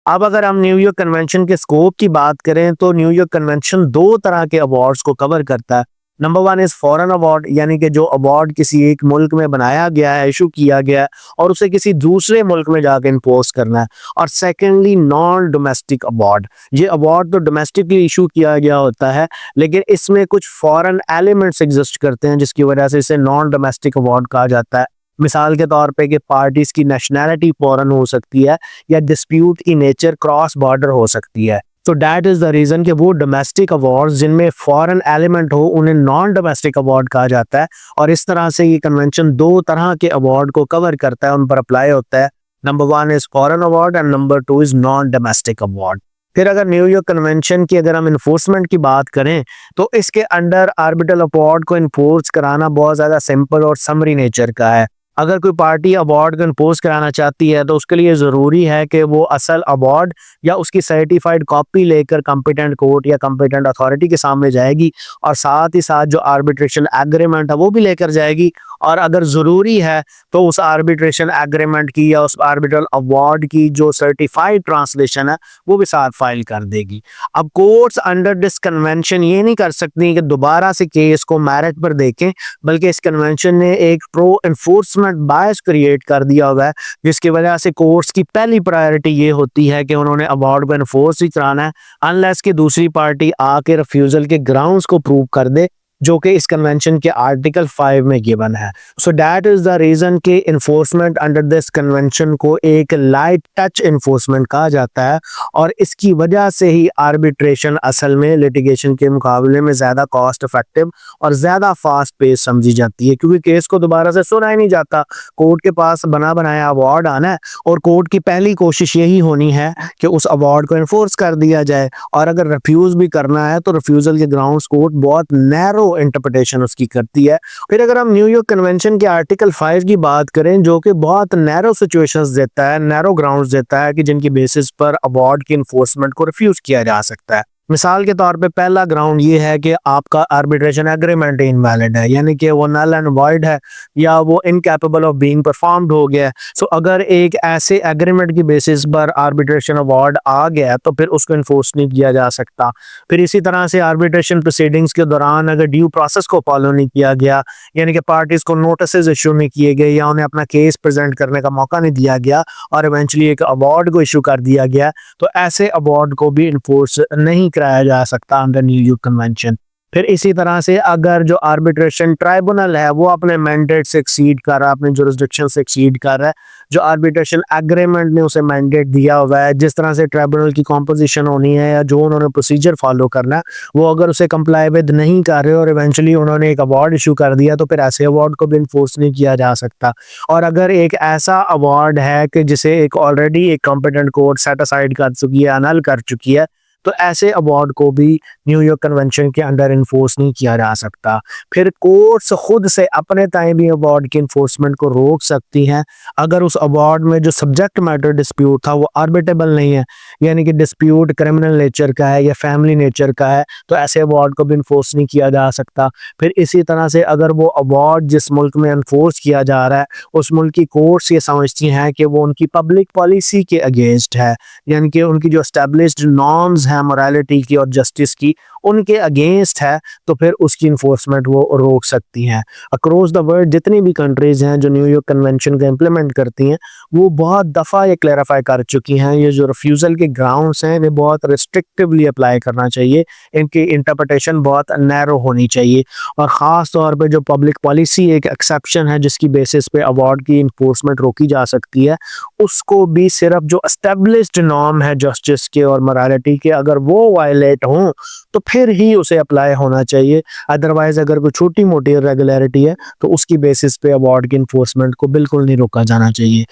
अब अगर हम न्यूयॉर्क कन्वेंशन के स्कोप की बात करें तो न्यूयॉर्क कन्वेंशन दो तरह के अवार्ड्स को कवर करता है। Number one is foreign award, यानी कि जो अवार्ड किसी एक मुल्क में बनाया गया है, इशू किया गया है और उसे किसी दूसरे मुल्क में जाकर इम्पोज करना है। और सेकेंडली नॉन डोमेस्टिक अवार्ड, ये अवार्ड तो डोमेस्टिकली इशू किया गया होता है लेकिन इसमें कुछ फॉरेन एलिमेंट्स एग्जिस्ट करते हैं जिसकी वजह से इसे नॉन डोमेस्टिक अवार्ड कहा जाता है। मिसाल के तौर पे कि पार्टीज की नेशनैलिटी फॉरेन हो सकती है या डिस्प्यूट की नेचर क्रॉस बॉर्डर हो सकती है। तो दैट इज द रीजन कि वो डोमेस्टिक अवार्ड्स जिनमें फॉरेन एलिमेंट हो उन्हें नॉन डोमेस्टिक अवार्ड कहा जाता है। और इस तरह से ये कन्वेंशन दो तरह के अवार्ड को कवर करता है, उन पर अप्लाई होता है। Number one is foreign award and number two is non domestic award. फिर अगर न्यूयॉर्क कन्वेंशन की अगर हम इन्फोर्समेंट की बात करें तो इसके अंडर आर्बिट्रल अवार्ड को इन्फोर्स कराना बहुत ज़्यादा सिंपल और समरी नेचर का है। अगर कोई पार्टी अवार्ड को इम्पोज कराना चाहती है तो उसके लिए ज़रूरी है कि वो असल अवार्ड या उसकी सर्टिफाइड कॉपी लेकर कॉम्पिटेंट कोर्ट या कॉम्पिटेंट अथॉरिटी के सामने जाएगी और साथ ही साथ जो आर्बिट्रेशन एग्रीमेंट है वो भी लेकर जाएगी। और अगर ज़रूरी है तो उस आर्बिट्रेशन एग्रीमेंट की या उस आर्बिट्रल अवार्ड की जो सर्टिफाइड ट्रांसलेशन है वो भी साथ फाइल कर देगी। अब कोर्ट्स अंडर दिस कन्वेंशन ये नहीं कर सकती कि दोबारा से केस को मेरिट पर देखें, बल्कि इस कन्वेंशन ने एक प्रो एनफोर्समेंट बायस क्रिएट कर दिया हुआ है जिसकी वजह से कोर्ट्स की पहली प्रायोरिटी ये होती है कि उन्होंने अवार्ड को एनफोर्स ही कराना है अनलेस कि दूसरी पार्टी आके रिफ्यूजल के ग्राउंड्स को प्रूव कर दे जो कि इस कन्वेंशन के आर्टिकल 5 में गिवन है। So that is the reason कि इन्फोर्समेंट अंडर दिस कन्वेंशन को एक लाइट टच इन्फोर्समेंट कहा जाता है और इसकी वजह से ही आर्बिट्रेशन असल में लिटिगेशन के मुकाबले में ज़्यादा कॉस्ट इफेक्टिव और ज़्यादा फास्ट पेस समझी जाती है, क्योंकि केस को दोबारा से सुना ही नहीं जाता। कोर्ट के पास बना बनाया अवार्ड आना है और कोर्ट की पहली कोशिश यही होनी है कि उस अवार्ड को इन्फोर्स कर दिया जाए और अगर रिफ्यूज़ भी करना है तो रिफ्यूज़ल के ग्राउंड्स कोर्ट बहुत नैरो इंटरप्रिटेशन उसकी करती है। फिर अगर हम न्यूयॉर्क कन्वेंशन के आर्टिकल 5 की बात करें जो कि बहुत नैरो सिचुएशंस देता है, नैरो ग्राउंड्स देता है कि जिनकी बेसिस पर अवार्ड की इन्फोर्समेंट को रिफ्यूज किया जा सकता है। मिसाल के तौर पे पहला ग्राउंड ये है कि आपका आर्बिट्रेशन एग्रीमेंट इनवैलिड है, यानी कि वो नल एंड वॉइड है या वो इनकैपेबल ऑफ बीइंग परफॉर्म्ड हो गया है। सो अगर एक ऐसे एग्रीमेंट की बेसिस पर आर्बिट्रेशन अवार्ड आ गया तो फिर उसको इन्फोर्स नहीं किया जा सकता। फिर इसी तरह से आर्बिट्रेशन प्रोसीडिंग्स के दौरान अगर ड्यू प्रोसेस को फॉलो नहीं किया गया, यानी कि पार्टीज को नोटिस इशू नहीं किए गए या उन्हें अपना केस प्रेजेंट करने का मौका नहीं दिया गया और इवेंचुअली एक अवार्ड को इशू कर दिया गया, तो ऐसे अवार्ड को भी इन्फोर्स नहीं कराया जा सकता अंडर न्यूयॉर्क कन्वेंशन। फिर इसी तरह से अगर जो आर्बिट्रेशन ट्राइब्यूनल है वो अपने मैंडेट से एक्सीड कर रहा है, अपने जुरिसडिक्शन से एक्सीड कर रहा है, जो आर्बिट्रेशन एग्रीमेंट ने उसे मैंडेट दिया हुआ है, जिस तरह से ट्राइब्यूनल की कॉम्पोजिशन होनी है या जो उन्होंने प्रोसीजर फॉलो करना है वो अगर उसे कंप्लाई विद नहीं कर रहे और इवेंचुअली उन्होंने एक अवार्ड इशू कर दिया तो फिर ऐसे अवार्ड को भी इन्फोर्स नहीं किया जा सकता। और अगर एक ऐसा अवार्ड है कि जिसे एक ऑलरेडी एक कॉम्पिटेंट कोर्ट सेट असाइड कर चुकी है, अनल कर चुकी है, तो ऐसे अवार्ड को भी न्यूयॉर्क कन्वेंशन के अंडर इन्फोर्स नहीं किया जा सकता। फिर कोर्ट्स खुद से अपने ताई भी अवार्ड की इन्फोर्समेंट को रोक सकती हैं अगर उस अवार्ड में जो सब्जेक्ट मैटर डिस्प्यूट था वो आर्बिटेबल नहीं है, यानी कि डिस्प्यूट क्रिमिनल नेचर का है या फैमिली नेचर का है, तो ऐसे अवार्ड को भी इन्फोर्स नहीं किया जा सकता। फिर इसी तरह से अगर वो अवार्ड जिस मुल्क में इन्फोर्स किया जा रहा है उस मुल्क की कोर्ट्स ये समझती हैं कि वो उनकी पब्लिक पॉलिसी के अगेंस्ट है, यानी कि उनकी जो एस्टेब्लिश्ड नॉर्म्स हैं मोरालिटी की और जस्टिस की उनके अगेंस्ट है, तो फिर उसकी इन्फोर्समेंट वो रोक सकती हैं। अक्रॉस द वर्ल्ड जितनी भी कंट्रीज हैं जो न्यूयॉर्क कन्वेंशन को इम्प्लीमेंट करती हैं वो बहुत दफ़ा ये क्लैरिफाई कर चुकी हैं ये जो रिफ्यूज़ल के ग्राउंड्स हैं इन्हें बहुत रिस्ट्रिक्टिवली अप्लाई करना चाहिए, इनकी इंटरप्रिटेशन बहुत नैरो होनी चाहिए और ख़ास तौर पे जो पब्लिक पॉलिसी एक एक्सेप्शन है जिसकी बेसिस पे अवार्ड की इन्फोर्समेंट रोकी जा सकती है, उसको भी सिर्फ जो एस्टेब्लिश्ड नॉर्म है जस्टिस के और मोरालिटी के अगर वो वायलेट हों तो फिर ही उसे अप्लाई होना चाहिए। अदरवाइज अगर कोई छोटी मोटी इरेगुलरिटी है तो उसकी बेसिस पे अवार्ड की इन्फोर्समेंट को बिल्कुल नहीं रोका जाना चाहिए।